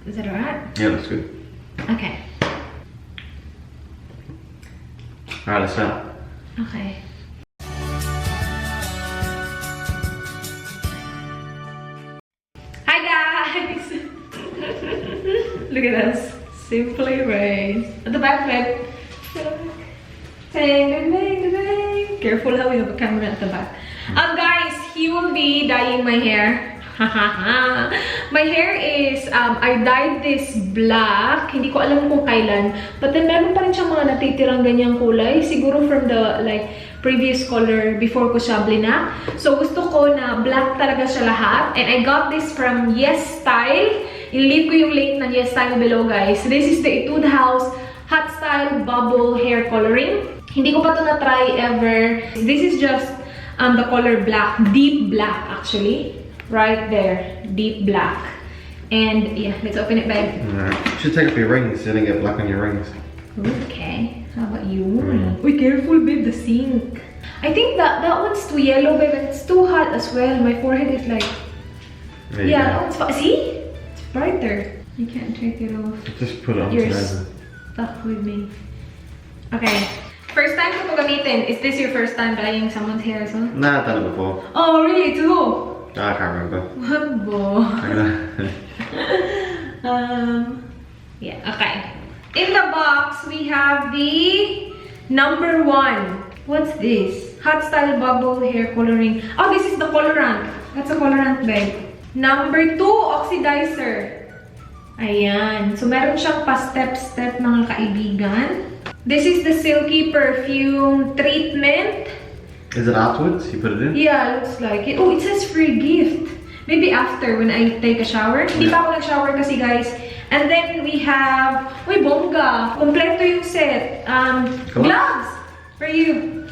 Is that alright? Yeah, looks good. Okay. Alright, let's start. Okay. Hi guys! Look at us. Simply raised. At the back, babe. Dang, dang, dang, dang. Careful how we have a camera at the back. Guys, he will be dyeing my hair. My hair is, I dyed this black. Hindi ko alam kung kailan. But then, meron pa rin siyang mga natitirang ganyang kulay. Siguro from the, like, previous color before ko siya blinak. So, gusto ko na black talaga siya lahat. And I got this from Yes Style. I-leave ko yung link ng Yes Style below, guys. This is the Etude House Hot Style Bubble Hair Coloring. Hindi ko pa ito na-try ever. This is just the color black. Deep black, actually. Right there, deep black. And yeah, let's open it, babe. Alright. You should take off your rings so you don't get black on your rings. Okay, how about you? Be careful, babe, the sink. I think that one's too yellow, babe, and it's too hot as well. My forehead is like... Yeah, that one's see? It's brighter. You can't take it off. Just put it on. You're stuck with me. Okay. First time ko ito gamitin. Is this your first time dyeing someone's hair as well? Nah, I've done it before. Oh, really? Too? I can't remember. What boy? Yeah, okay. In the box, we have the number 1. What's this? Hot Style Bubble Hair Coloring. Oh, this is the colorant. That's a colorant, babe. Number 2, oxidizer. Ayan. So, meron siyang pa-step-step, mga kaibigan. This is the Silky Perfume Treatment. Is it afterwards? You put it in? Yeah, looks like it. Oh, it says free gift. Maybe after when I take a shower. Hindi pa ako nag-shower kasi, guys. And then we have... Uy, bongga! Kompleto yung set. Gloves! For you.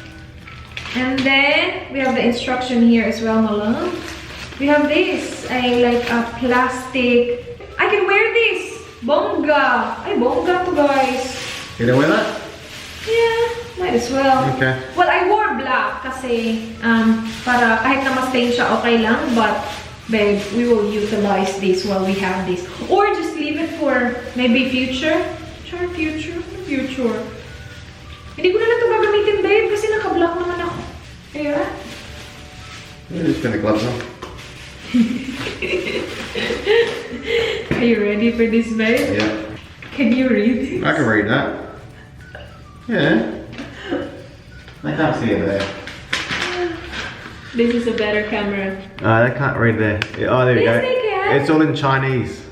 And then, we have the instruction here as well, Malang. We have this. Like a plastic... I can wear this! Bongga! Ay, bongga to, guys. You don't wear that? Yeah, might as well. Okay. Well, I wore black kasi para kahit na ma-stain siya, okay lang. But, babe, we will utilize this while we have this. Or just leave it for maybe future. Future. Hindi ko na lang ito gagamitin, babe, kasi naka-black naman ako. Ayun. You're just gonna gloves on. Are you ready for this, babe? Yeah. Can you read this? I can read that. Yeah. I can't see it there. This is a better camera. They can't read there. Oh, there we go. Yes, they can. It's all in Chinese.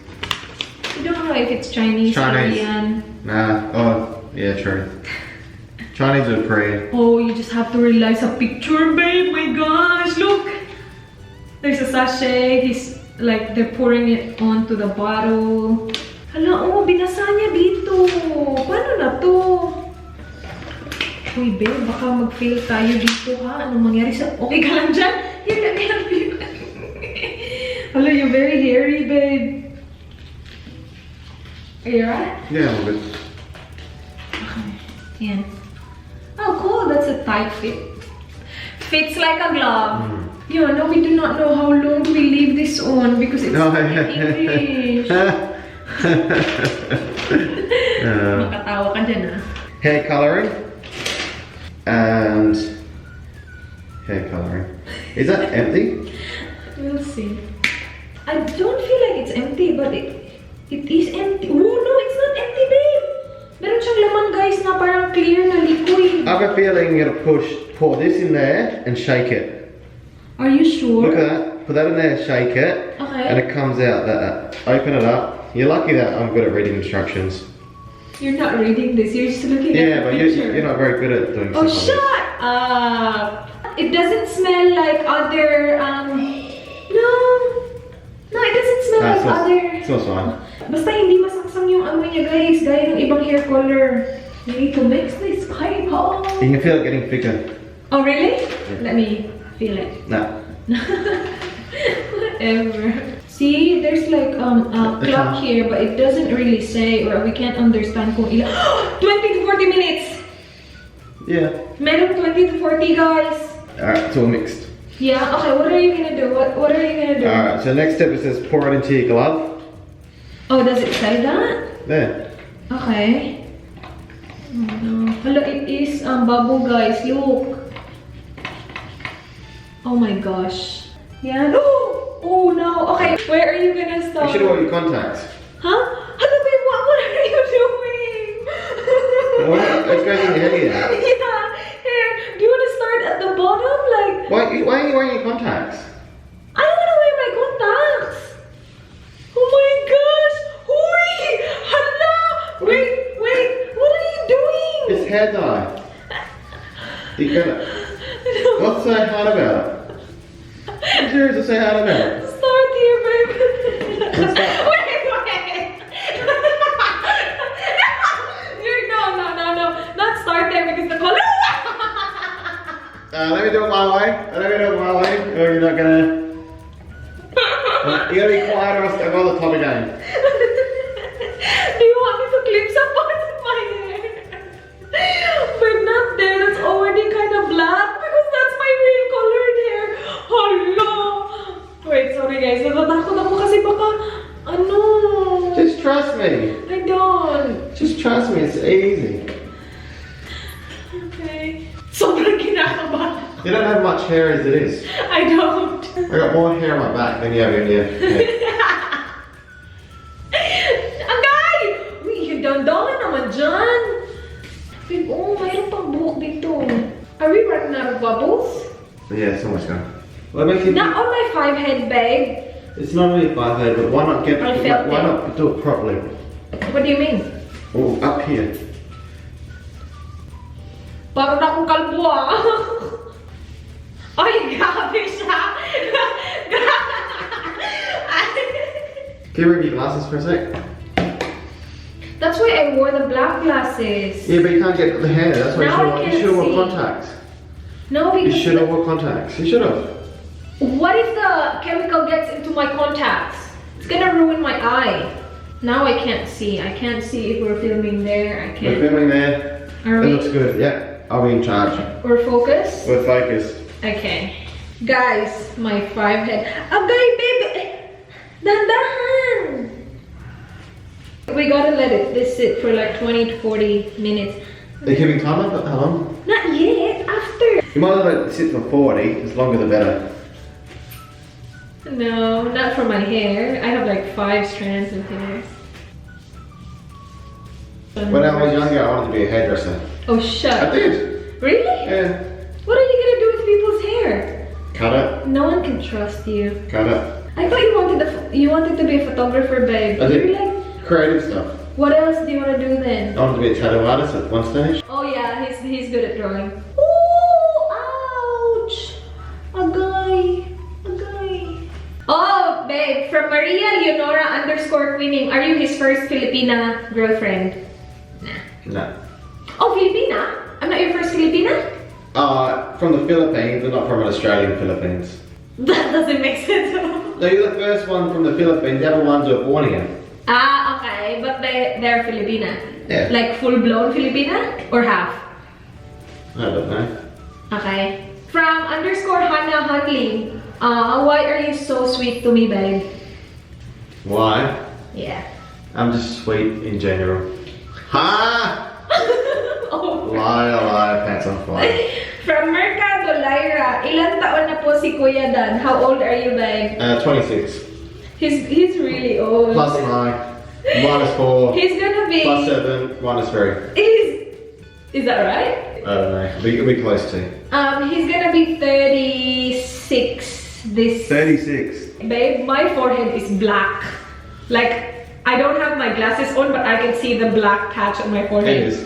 You don't know if it's Chinese or Korean. Nah. Oh, yeah, true. Chinese or Korean. Oh, you just have to realize a picture, babe. My gosh, look. There's a sachet. He's like, they're pouring it onto the bottle. Hala, oh, binasa niya dito. Paano na to? Uy, babe, baka mag-fail tayo dito, ha? Anong mangyari sa... Okay ka lang dyan? Here, let me help you. Hala, you're very hairy, babe. Are you alright? Yeah, a little bit. Okay. Yan. Oh, cool. That's a tight fit. Fits like a glove. Yeah, no, we do not know how long do we leave this on because it's English. Makatawa ka dyan, ha? Hair coloring and hair coloring. Is that empty? We'll see. I don't feel like it's empty, but it is empty. Oh no, it's not empty, babe. Meron siyang laman, guys, na parang clear na liquid. I have a feeling you're gonna pour this in there and shake it. Are you sure? Look at that. Put that in there, shake it, Okay. and it comes out. Open it up. You're lucky that I'm good at reading instructions. You're not reading this. You're just looking at Yeah, the but picture. you're not very good at doing Oh, stuff like shut up! It doesn't smell like other, No, it doesn't smell like other... It smells fine. Basta hindi masaksang yung amoy niya, guys. Gaya ng ibang hair color. You need to mix this pipe. Oh. You can feel it getting thicker. Oh, really? Let me feel it. No. Whatever. See, there's like a clock here, but it doesn't really say, or we can't understand kung ilan. 20 to 40 minutes! Yeah. Meron 20 to 40, guys. Alright, it's all mixed. Yeah, okay, what are you gonna do? What are you gonna do? Alright, so next step it says pour it into your glove. Oh, does it say that? There. Okay. Oh no. Hello, it is bubble, guys. Look. Oh my gosh. Yeah. Oh no. Okay. Where are you gonna start? You should have worn your contacts. Huh? Hello, babe. What are you doing? What? Let's go in your head here. Yeah. Here. Do you want to start at the bottom? Like. Why are you wearing your contacts? I don't want to wear my contacts. Oh my gosh. Hui. Hala. Wait. What are you doing? It's hair dye. You gonna... What's so hard about it? What's yours to say hard about it? Start here, babe. Let's start. Wait. No. Not start there because the color. Let me do it my way. Or you're not gonna... You gotta be quiet or else I'll go to the top again. Do you want me to clip some parts of my hair? But not there, that's already kind of black because that's my real colored hair. Hello. Wait, sorry guys. Natatakot ako kasi baka, ano. Just trust me. I don't. Just trust me, it's easy. Okay. Sobrang kinakabahan. You don't have much hair as it is. I don't. I got more hair on my back than you have in your head. Agay! Uy, dandahan naman dyan. Babe, oh, mayroon pang buhok dito. Are we running out of bubbles? Yeah, it's almost gone. Well, it makes you... Not on my 5-head, babe. It's not really 5 head, but why not I not do it properly? What do you mean? Oh, up here. Parang akong kalbo ah. Ay, grabe siya. Can you remove your glasses for a sec? That's why I wore the black glasses. Yeah, but you can't get the hair. That's why Now I you should have can't worn see. contacts. No, You because should have worn contacts. You should have. what if the chemical gets into my contacts? It's gonna ruin my eye. Now I can't see. I can't see if we're filming there. I We're can't. filming there. Are It we? looks good. Yeah, I'll be in charge. We're focused? We're focused. Okay. Guys, my 5-head. Agay, baby! Dandahan! We gotta let this sit for like 20 to 40 minutes. Are you keeping time up? How long? Not yet, after. You might as well let it sit for 40. The longer the better. No, not for my hair. I have like 5 strands of hair. When I was younger, I wanted to be a hairdresser. Oh, shut I up. did. Really? Yeah. What are you gonna do with people's hair? Cut it. No one can trust you. Cut it. I thought you wanted to be a photographer, babe. I did. You're like, Creative stuff. what else do you want to do then? I wanted to be a tattoo artist at one stage. Oh yeah, he's good at drawing. Oh, ouch! Agay. Oh, babe, from Maria Leonora _Queening. Are you his first Filipina girlfriend? Nah. No. Oh, Filipina? I'm not your first Filipina? From the Philippines, but not from an Australian Philippines. That doesn't make sense. No, you're the first one from the Philippines. The other ones were born here. Ah, okay, but they're Filipina. Yeah. Like full-blown Filipina or half? I don't know. Okay. From _Hannah Huntley. Why are you so sweet to me, babe? Why? Yeah. I'm just sweet in general. Ha! Oh. Liar, pants on fire. From Mercado Lyra, ilan taon na po si Kuya Dan? How old are you, babe? 26. He's really old. Plus 9. Minus 4. He's gonna be. Plus 7. Minus 3. Is that right? I don't know. It'll be close to. He's gonna be 36 this. 36. Babe, my forehead is black. Like, I don't have my glasses on, but I can see the black patch on my forehead. It is.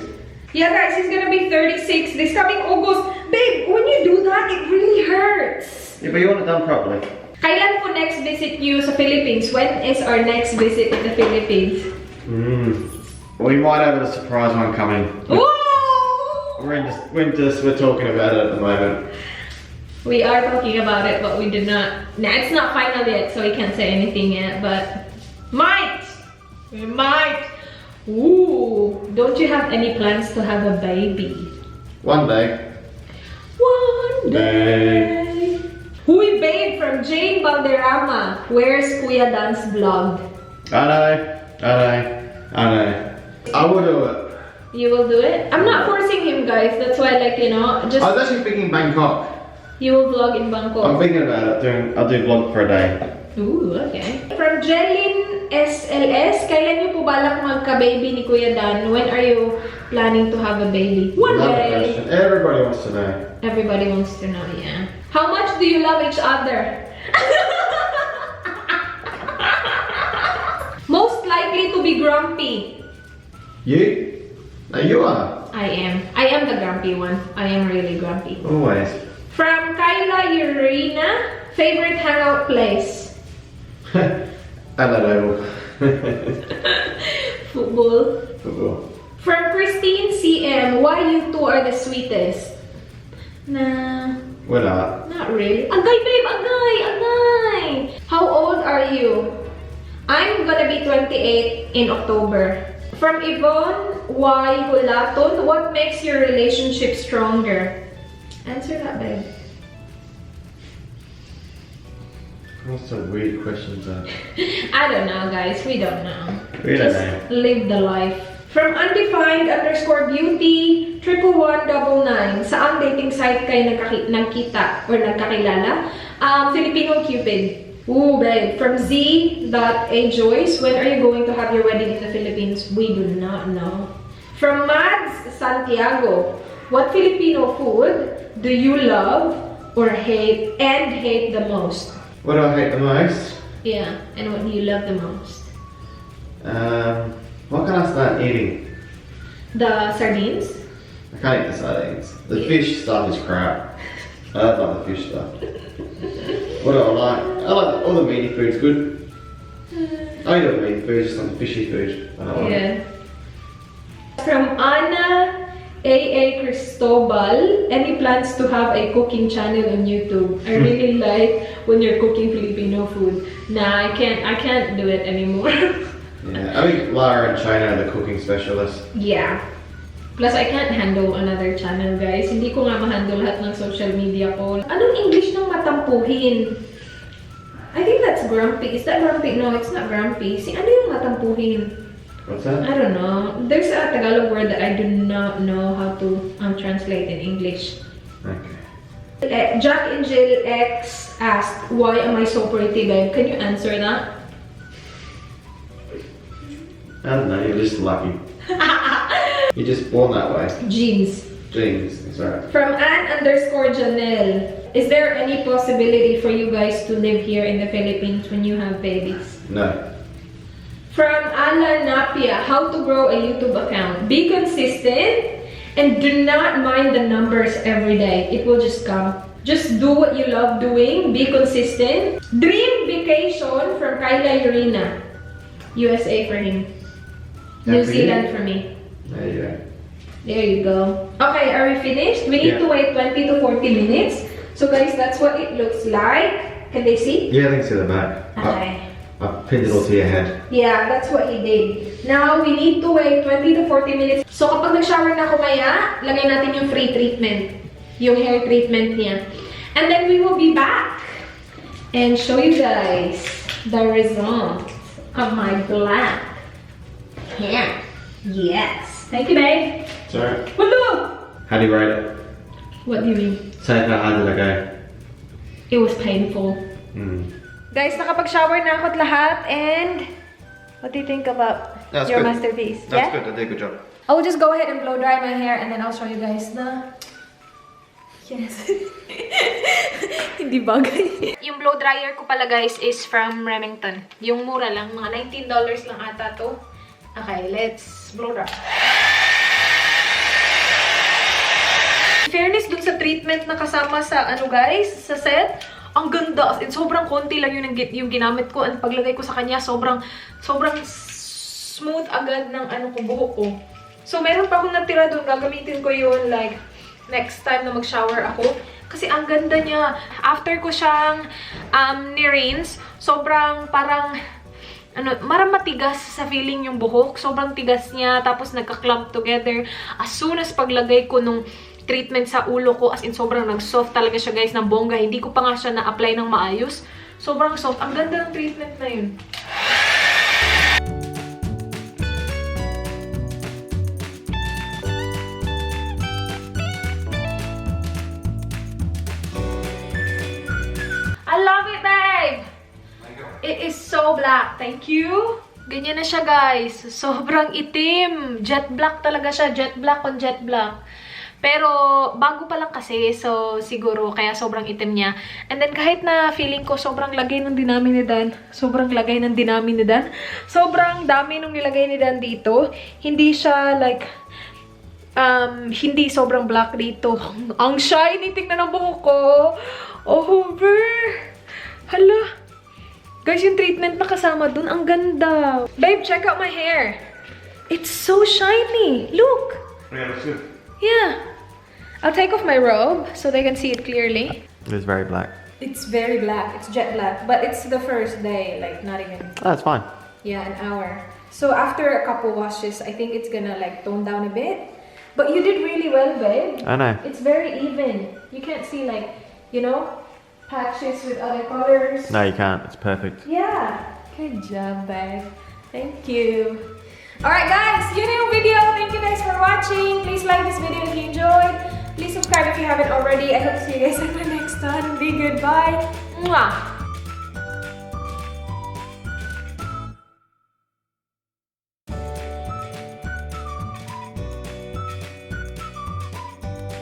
Yeah, guys, he's gonna be 36 this coming August. Babe, when you do that, it really hurts. Yeah, but you want it done properly. Kailan po next visit you sa Philippines? When is our next visit in the Philippines? We might have a surprise one coming. Whoa! We're talking about it at the moment. We are talking about it, but we did not. Nah, it's not final yet, so we can't say anything yet, but we might. Ooh, don't you have any plans to have a baby? One day. One day. Huy, babe, from Jane Valderrama. Where's Kuya Dan's vlog? I know. I know. I will do it. You will do it? I'm not forcing him, guys. That's why, like, you know, just... I was actually thinking Bangkok. You will vlog in Bangkok. I'm thinking about it. I'll do vlog for a day. Ooh, okay. From Jelin SLS, kailan niyo po balak magka-baby ni Kuya Dan? When are you planning to have a baby? One Another day. question. Everybody wants to know. Everybody wants to know, yeah. How much do you love each other? Most likely to be grumpy. You? No, you are. I am. I am the grumpy one. I am really grumpy. Always. From Kyla Urina, favorite hangout place? I don't know. Football. Football. From Christine CM, why you two are the sweetest? Nah, We're not. not really. Agay, babe, agay, agay. How old are you? I'm gonna be 28 in October. From Yvonne Y. Hulaton, what makes your relationship stronger? Answer that, babe. What's some weird questions are? I don't know, guys. We don't know. We don't Just know. live the life. From undefined_beauty 11199, saan dating site kayo nagkita or nagkakilala? Filipino Cupid. Ooh, babe. From Z.Joyce, when are you going to have your wedding in the Philippines? We do not know. From Mads Santiago, what Filipino food do you love or hate the most? What do I hate the most? Yeah, and what do you love the most? What can I start eating? The sardines? I can't eat the sardines. The fish stuff is crap. I don't like the fish stuff. What do I like? I like all the meaty food's good. I eat all the meaty food, just not the fishy food. I don't like it. From Ana A.A. Cristobal, any plans to have a cooking channel on YouTube? I really like when you're cooking Filipino food. Nah, I can't do it anymore. Yeah, I think Lara and China are the cooking specialists. Yeah. Plus, I can't handle another channel, guys. Hindi ko nga ma-handle lahat ng social media ko. Anong English ng matampuhin? I think that's grumpy. Is that grumpy? No, it's not grumpy. Ano yung matampuhin? What's that? I don't know. There's a Tagalog word that I do not know how to translate in English. Okay. Jack and Jill X asked, why am I so pretty, babe? Can you answer that? I don't know, you're just lucky. You're just born that way. Jeans. Genes, that's right. From Ann_Janelle, is there any possibility for you guys to live here in the Philippines when you have babies? No. From Ala Napia, how to grow a YouTube account? Be consistent and do not mind the numbers every day. It will just come. Just do what you love doing. Be consistent. Dream vacation from Kyla Urina. USA for him. New Zealand for me. There you go. There you go. Okay, are we finished? We need to wait 20 to 40 minutes. So guys, that's what it looks like. Can they see? Yeah, I think to the back. Okay. I pinned it all to your head. Yeah, that's what he did. Now, we need to wait 20 to 40 minutes. So kapag nag-shower na ako maya, lagay natin yung free treatment. Yung hair treatment niya. And then we will be back and show you guys the result of my black hair. Yes. Thank you, babe. Sorry. Walo! How do you rate it? What do you mean? Say how hard did I go? It was painful. Guys, nakapag-shower na ako at lahat, and what do you think about That's your good. masterpiece? That's good, I did a good job. I'll just go ahead and blow dry my hair, and then I'll show you guys the... Yes. Hindi bagay. Yung blow dryer ko pala, guys, is from Remington. Yung mura lang, mga $19 lang ata to. Okay, let's blow dry. In fairness dun sa treatment na kasama sa ano, guys, sa set, ang ganda. As in, sobrang konti lang yung ginamit ko. Ang paglagay ko sa kanya, sobrang smooth agad ng ano ko, buhok ko. So, meron pa akong natira doon. Gagamitin ko yun, like, next time na mag-shower ako. Kasi ang ganda niya. After ko siyang ni-rinse, sobrang parang, marang matigas sa feeling yung buhok. Sobrang tigas niya. Tapos nagka-clump together. As soon as paglagay ko nung treatment sa ulo ko, as in sobrang nag-soft talaga siya, guys, ng bongga. Hindi ko pa nga siya na-apply ng maayos. Sobrang soft. Ang ganda ng treatment na yun. Thank you. Ganyan na siya, guys. Sobrang itim. Jet black talaga siya. Jet black on jet black. Pero, bago pa lang kasi. So, siguro, kaya sobrang itim niya. And then, kahit na feeling ko sobrang lagay ng dinami ni Dan. Sobrang lagay ng dinami ni Dan. Sobrang dami nung nilagay ni Dan dito. Hindi siya, like, hindi sobrang black dito. Ang shiny. Tingnan ang buhok ko. Oh, hala. Guys, yung treatment na kasama dun, ang ganda. Babe, check out my hair. It's so shiny. Look. Yeah, that's good. Yeah. I'll take off my robe so they can see it clearly. It's very black. It's very black. It's jet black. But it's the first day. Like, not even... Oh, that's fine. Yeah, an hour. So after a couple washes, I think it's gonna, like, tone down a bit. But you did really well, babe. I know. It's very even. You can't see, like, you know, patches with other colors. No, you can't. It's perfect. Yeah. Good job, babe. Thank you. Alright, guys. Yun na yung video. Thank you guys for watching. Please like this video if you enjoyed. Please subscribe if you haven't already. I hope to see you guys in my next one. Be good. Bye. Mwah.